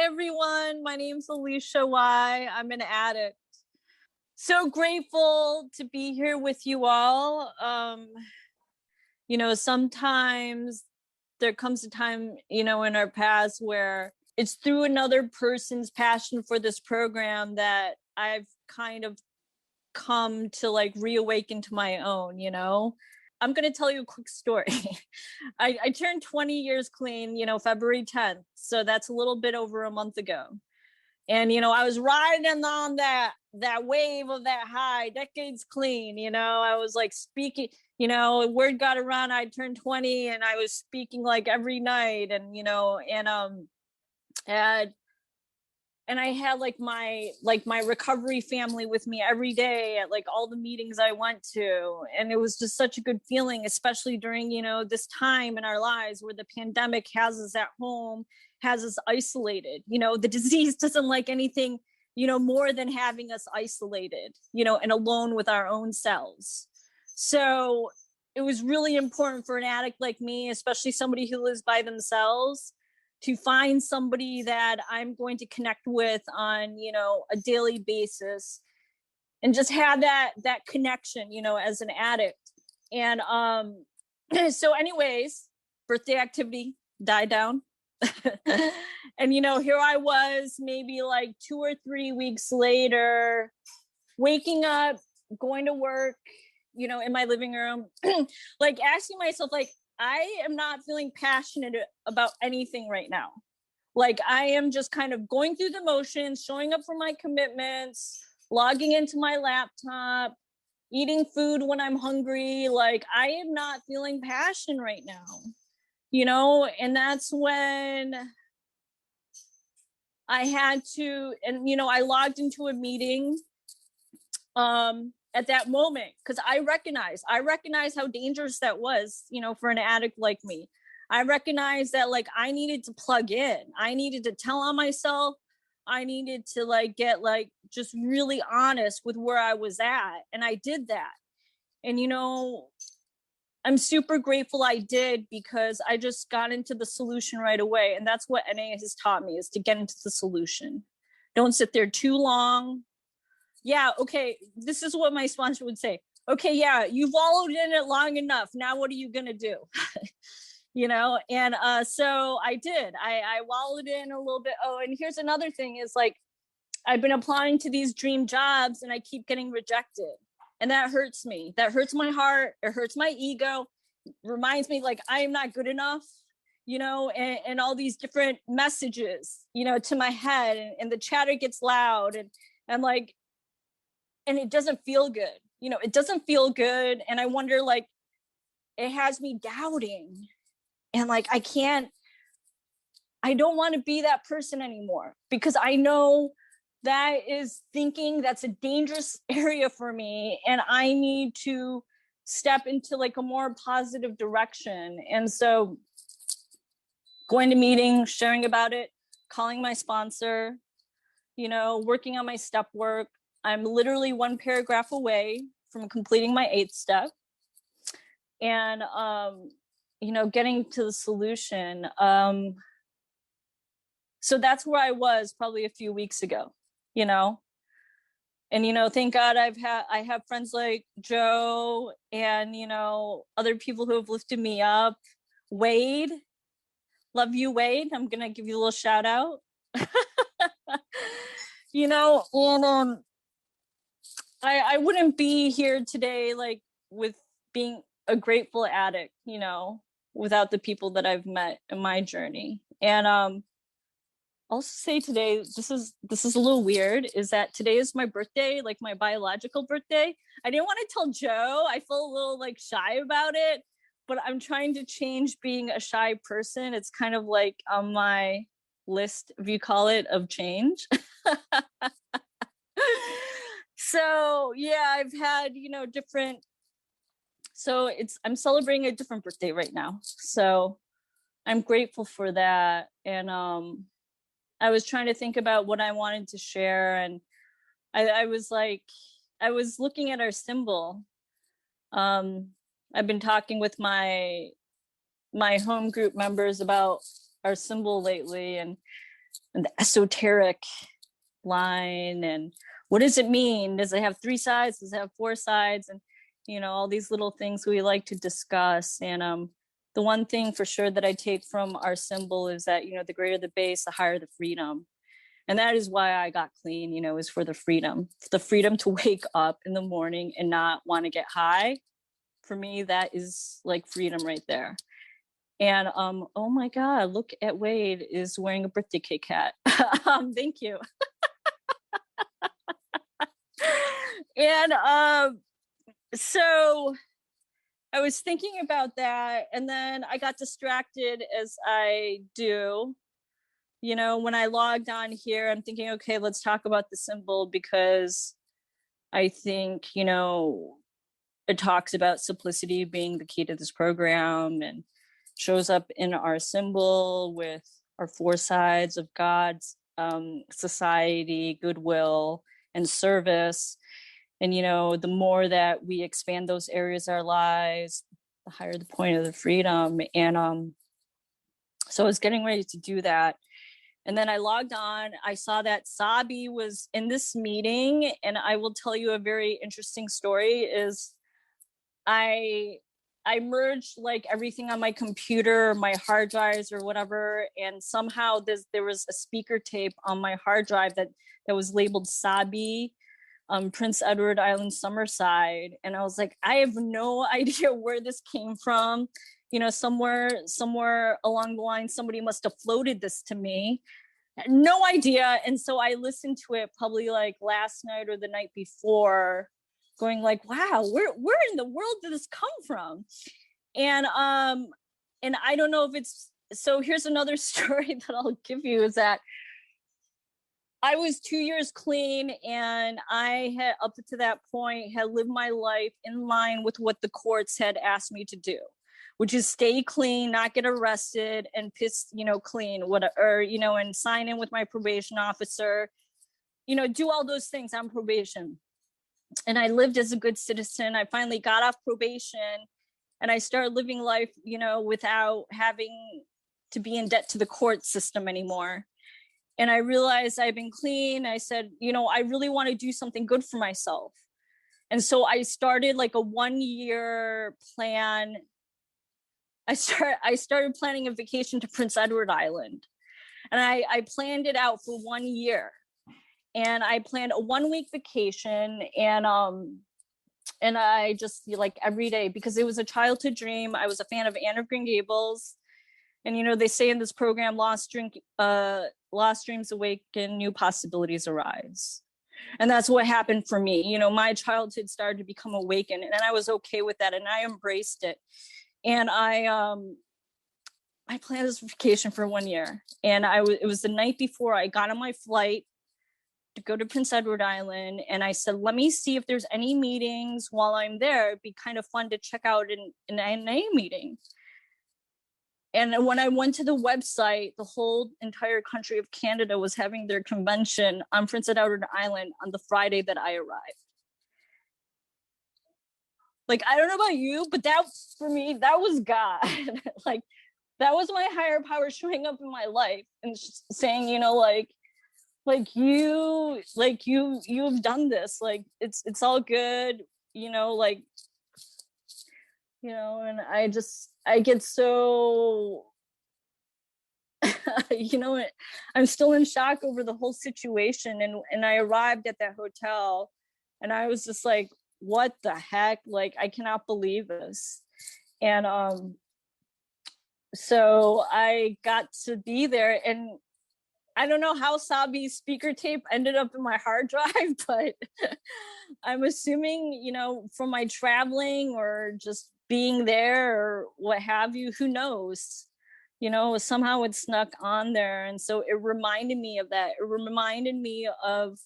everyone. My name's Alicia Y. I'm an addict. So grateful to be here with you all. Sometimes there comes a time, in our past where it's through another person's passion for this program that I've kind of come to reawaken to my own, I'm going to tell you a quick story. I turned 20 years clean, February 10th. So that's a little bit over a month ago. And, I was riding on that wave of that high, decades clean, I was speaking, word got around, I turned 20 and I was speaking every night and, and I had my recovery family with me every day at all the meetings I went to. And it was just such a good feeling, especially during, this time in our lives where the pandemic has us at home, has us isolated. The disease doesn't like anything, more than having us isolated, and alone with our own selves. So it was really important for an addict like me, especially somebody who lives by themselves, to find somebody that I'm going to connect with on, a daily basis and just have that connection, as an addict. And so anyways, birthday activity died down. And, here I was maybe 2 or 3 weeks later, waking up, going to work, in my living room, asking myself, I am not feeling passionate about anything right now. I am just kind of going through the motions, showing up for my commitments, logging into my laptop, eating food when I'm hungry. I am not feeling passion right now, and that's when I had to, and, I logged into a meeting, at that moment, because I recognize how dangerous that was, for an addict like me. I recognized that I needed to plug in. I needed to tell on myself. I needed to get just really honest with where I was at. And I did that. And, I'm super grateful I did, because I just got into the solution right away. And that's what NA has taught me, is to get into the solution. Don't sit there too long. Yeah, okay, this is what my sponsor would say. Okay, yeah, you wallowed in it long enough. Now what are you going to do? And so I did. I wallowed in a little bit. Oh, and here's another thing is I've been applying to these dream jobs and I keep getting rejected. And that hurts me. That hurts my heart. It hurts my ego. Reminds me I am not good enough, and all these different messages, to my head, and the chatter gets loud and and it doesn't feel good. It doesn't feel good. And I wonder, it has me doubting. And I don't want to be that person anymore, because I know that is thinking that's a dangerous area for me. And I need to step into a more positive direction. And so going to meetings, sharing about it, calling my sponsor, working on my step work. I'm literally one paragraph away from completing my 8th step and, getting to the solution. So that's where I was probably a few weeks ago, and, thank God I have friends like Joe and, other people who have lifted me up. Wade, love you, Wade. I'm going to give you a little shout out, and, I wouldn't be here today, with being a grateful addict, without the people that I've met in my journey. And also say today, this is a little weird, is that today is my birthday, my biological birthday. I didn't want to tell Joe. I feel a little shy about it, but I'm trying to change being a shy person. It's kind of on my list, if you call it, of change. So yeah, I've had, different, so I'm celebrating a different birthday right now. So I'm grateful for that. And I was trying to think about what I wanted to share. And I was looking at our symbol. I've been talking with my home group members about our symbol lately. And and the esoteric line, and what does it mean? Does it have 3 sides? Does it have 4 sides? And all these little things we like to discuss. And the one thing for sure that I take from our symbol is that the greater the base, the higher the freedom. And that is why I got clean, is for the freedom to wake up in the morning and not want to get high. For me, that is like freedom right there. And oh my God, look at Wade is wearing a birthday cake hat. Thank you. And so I was thinking about that, and then I got distracted, as I do. When I logged on here, I'm thinking, okay, let's talk about the symbol, because I think, it talks about simplicity being the key to this program, and shows up in our symbol with our 4 sides of God's society, goodwill, and service. And, the more that we expand those areas of our lives, the higher the point of the freedom. And so I was getting ready to do that. And then I logged on, I saw that Sabi was in this meeting, and I will tell you a very interesting story. Is I merged like everything on my computer, my hard drives or whatever, and somehow there was a speaker tape on my hard drive that was labeled Sabi, Prince Edward Island, Summerside. And I was like, I have no idea where this came from. Somewhere along the line, somebody must have floated this to me. No idea. And so I listened to it probably like last night or the night before, going like, wow, where in the world did this come from? And I don't know if it's, so here's another story that I'll give you, is that I was 2 years clean, and I had, up to that point, had lived my life in line with what the courts had asked me to do, which is stay clean, not get arrested, and piss, clean, whatever, and sign in with my probation officer, do all those things on probation. And I lived as a good citizen. I finally got off probation, and I started living life, without having to be in debt to the court system anymore. And I realized I've been clean. I said, I really want to do something good for myself. And so I started like a 1-year plan. I started planning a vacation to Prince Edward Island, and I planned it out for 1 year. And I planned a 1-week vacation, and I just like every day, because it was a childhood dream. I was a fan of Anne of Green Gables, and they say in this program, lost dreams awaken, new possibilities arise. And that's what happened for me. My childhood started to become awakened, and I was okay with that, and I embraced it. And I planned this vacation for 1 year, and it was the night before I got on my flight to go to Prince Edward Island, and I said, let me see if there's any meetings while I'm there. It'd be kind of fun to check out an NA meeting. And when I went to the website, the whole entire country of Canada was having their convention on Prince Edward Island on the Friday that I arrived. Like, I don't know about you, but that, for me, that was God. Like, that was my higher power showing up in my life and saying, you've done this. Like, it's all good, and I get so, I'm still in shock over the whole situation. And I arrived at that hotel, and I was just like, what the heck? Like, I cannot believe this. And so I got to be there, and I don't know how Sabi's speaker tape ended up in my hard drive, but I'm assuming, from my traveling or just being there or what have you, who knows, somehow it snuck on there. And so it reminded me of that. It reminded me of,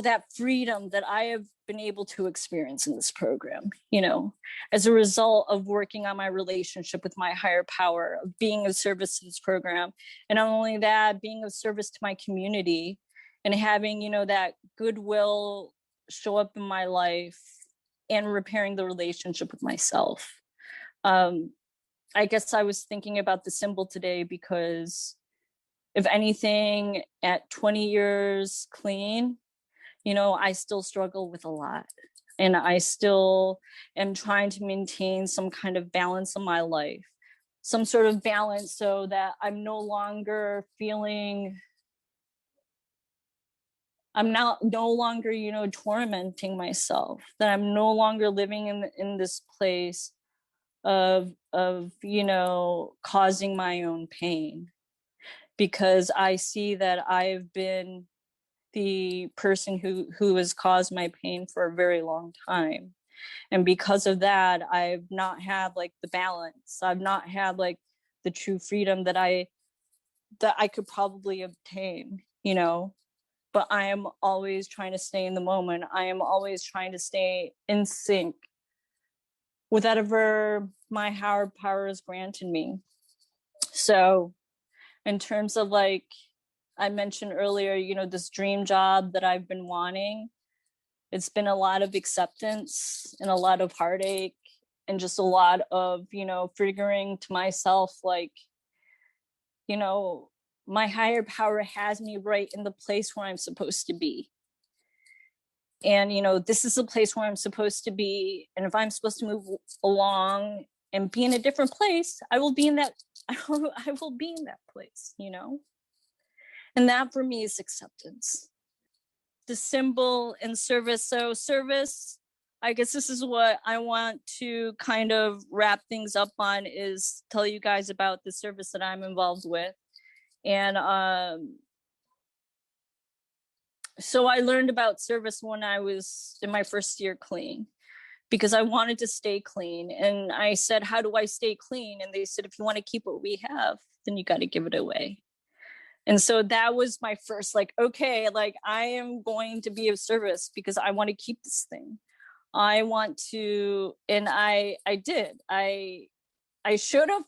that freedom that I have been able to experience in this program, as a result of working on my relationship with my higher power, of being of service to this program. And not only that, being of service to my community, and having, that goodwill show up in my life, and repairing the relationship with myself. I guess I was thinking about the symbol today because if anything, at 20 years clean, you know, I still struggle with a lot. And I still am trying to maintain some kind of balance in my life, some sort of balance, so that I'm no longer feeling, I'm no longer, you know, tormenting myself, that I'm no longer living in this place of, you know, causing my own pain. Because I see that I've been the person who has caused my pain for a very long time. And because of that, I've not had like the balance. I've not had like the true freedom that I could probably obtain, you know. But I am always trying to stay in the moment. I am always trying to stay in sync with whatever my higher power has granted me. So in terms of, like I mentioned earlier, you know, this dream job that I've been wanting, it's been a lot of acceptance and a lot of heartache and just a lot of, you know, figuring to myself, like, you know, my higher power has me right in the place where I'm supposed to be. And, you know, this is the place where I'm supposed to be. And if I'm supposed to move along and be in a different place, I will be in that, I will be in that place, you know? And that for me is acceptance. The symbol in service. So service, I guess this is what I want to kind of wrap things up on, is tell you guys about the service that I'm involved with. And so I learned about service when I was in my first year clean, because I wanted to stay clean. And I said, how do I stay clean? And they said, if you want to keep what we have, then you got to give it away. And so that was my first, like, okay, like I am going to be of service because I want to keep this thing. I want to, and I did. I showed up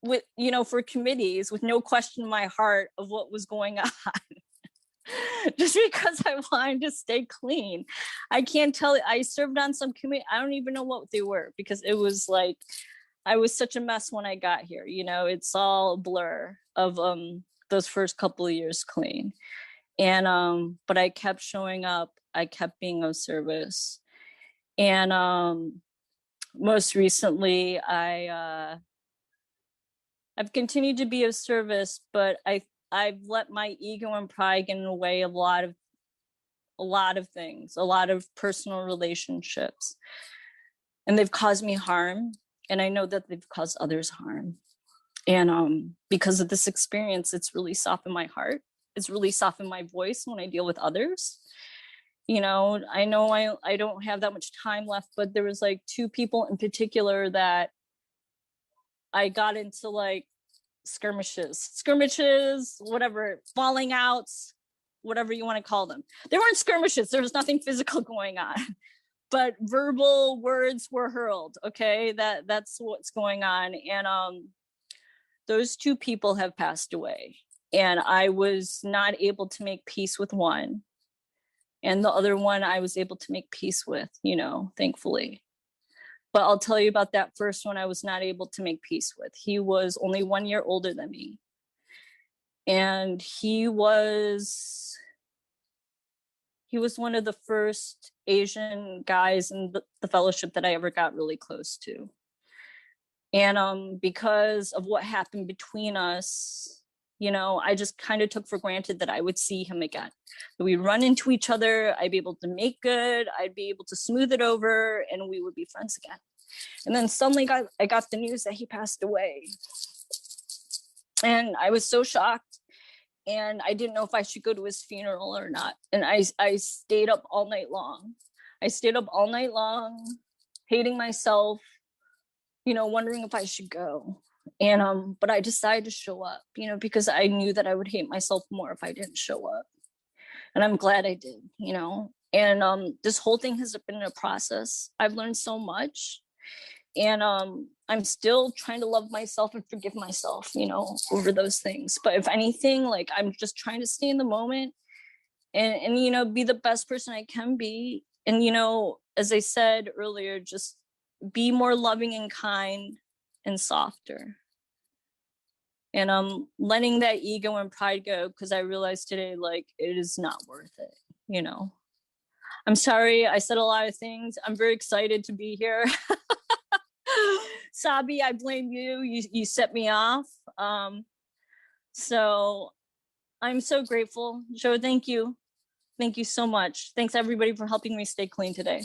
with, you know, for committees with no question in my heart of what was going on. Just because I wanted to stay clean. I can't tell you, I served on some committee. I don't even know what they were, because it was like, I was such a mess when I got here. You know, it's all a blur of those first couple of years clean. And but I kept showing up. I kept being of service. And most recently, I've continued to be of service, but I've let my ego and pride get in the way of a lot of things, a lot of personal relationships. And they've caused me harm. And I know that they've caused others harm. And because of this experience, it's really softened my heart. It's really softened my voice when I deal with others. You know I don't have that much time left, but there was like two people in particular that I got into like skirmishes, whatever, falling outs, whatever you want to call them. They weren't skirmishes. There was nothing physical going on, but verbal words were hurled. Okay, that's what's going on. And those two people have passed away, and I was not able to make peace with one, and the other one I was able to make peace with, you know, thankfully. But I'll tell you about that first one I was not able to make peace with. He was only 1 year older than me. And he was one of the first Asian guys in the fellowship that I ever got really close to. And because of what happened between us, you know, I just kind of took for granted that I would see him again. That we'd run into each other, I'd be able to make good, I'd be able to smooth it over, and we would be friends again. And then suddenly I got the news that he passed away. And I was so shocked. And I didn't know if I should go to his funeral or not. And I stayed up all night long. I stayed up all night long, hating myself, you know, wondering if I should go. And but I decided to show up, you know, because I knew that I would hate myself more if I didn't show up. And I'm glad I did, you know. And this whole thing has been a process. I've learned so much. And I'm still trying to love myself and forgive myself, you know, over those things. But if anything, like, I'm just trying to stay in the moment and you know, be the best person I can be. And, you know, as I said earlier, just be more loving and kind and softer. And I'm letting that ego and pride go, because I realized today, like, it is not worth it, you know. I'm sorry, I said a lot of things. I'm very excited to be here. Sabi, I blame you. You set me off. So I'm so grateful. Joe, thank you. Thank you so much. Thanks everybody for helping me stay clean today.